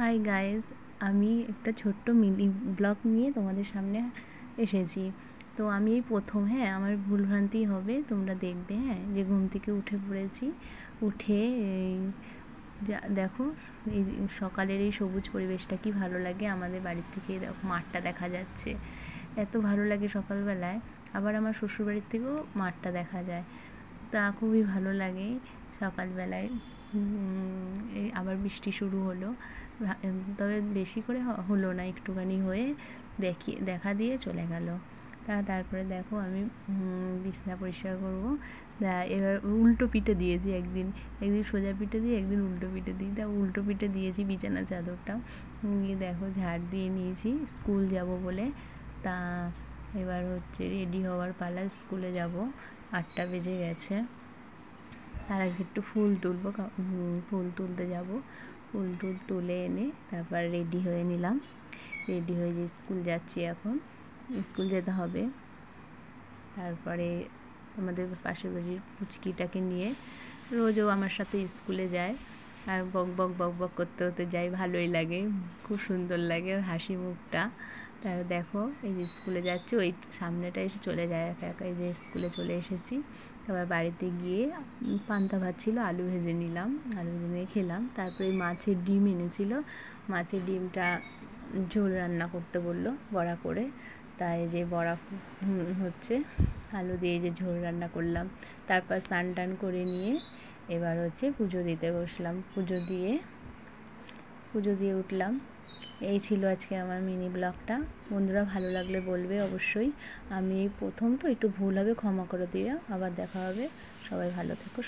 Hi guys, আমি একটা ছোট্ট মিনি ব্লগ নিয়ে তোমাদের সামনে এসেছি। তো আমি এই প্রথম, আমার ভুলভ্রান্তি হবে, তোমরা দেখবে যে ঘুম থেকে উঠে পড়েছি। উঠে দেখো এই সকালের এই সবুজ পরিবেশটা কি ভালো লাগে। আমাদের বাড়ির থেকে দেখো মাঠটা দেখা যাচ্ছে, এত ভালো লাগে সকালবেলায়। আবার আমার শ্বশুরবাড়ির থেকেও মাঠটা দেখা যায়, তা খুবই ভালো লাগে সকালবেলায়। আবার বৃষ্টি শুরু হলো, তবে বেশি করে হলো না, একটুখানি হয়ে দেখা দিয়ে চলে গেল। তারপরে দেখো আমি বিছানা পরিষ্কার করবো। এবার উল্টো পিঠে দিয়েছি, একদিন সোজা পিঠে দিয়ে একদিন উল্টো পিঠে দিই। উল্টো পিঠে দিয়েছি বিছানা চাদরটা, নিয়ে দেখো ঝাড় দিয়ে নিয়েছি স্কুল যাব বলে। তা এবার হচ্ছে রেডি হওয়ার পালা, স্কুলে যাব, 8টা বেজে গেছে। তার আগে একটু ফুল তুলবো, ফুল তুলতে যাব। ফুল তুলে এনে তারপর রেডি হয়ে নিলাম। রেডি হয়ে যে স্কুল যাচ্ছি, এখন স্কুল যেতে হবে। তারপরে আমাদের পাশের বাড়ির পুচকিটাকে নিয়ে রোজও আমার সাথে স্কুলে যায়, আর বক বক করতে করতে যাই, ভালোই লাগে, খুব সুন্দর লাগে ওর হাসি মুখটা। তা দেখো এই যে স্কুলে যাচ্ছি, ওই সামনেটা এসে চলে যায় একা একা। এই যে স্কুলে চলে এসেছি। এবার বাড়িতে গিয়ে পান্তা ভাত ছিল, আলু ভেজে নিলাম, আলু ভেজে নিয়ে খেলাম। তারপরে মাছের ডিম এনেছিল, মাছের ডিমটা ঝোল রান্না করতে বললো বড়া করে। তাই যে বড়া হচ্ছে, আলু দিয়ে যে ঝোল রান্না করলাম। তারপর স্নান টান করে নিয়ে এবার হচ্ছে পুজো দিতে বসলাম। পুজো দিয়ে উঠলাম। এই ছিল আজকে আমার মিনি ব্লগটা। বন্ধুরা, ভালো লাগলে বলবে অবশ্যই। আমি প্রথম তো একটু ভুল হবে, ক্ষমা করে দিও। আবার দেখা হবে। সবাই ভালো থেকো।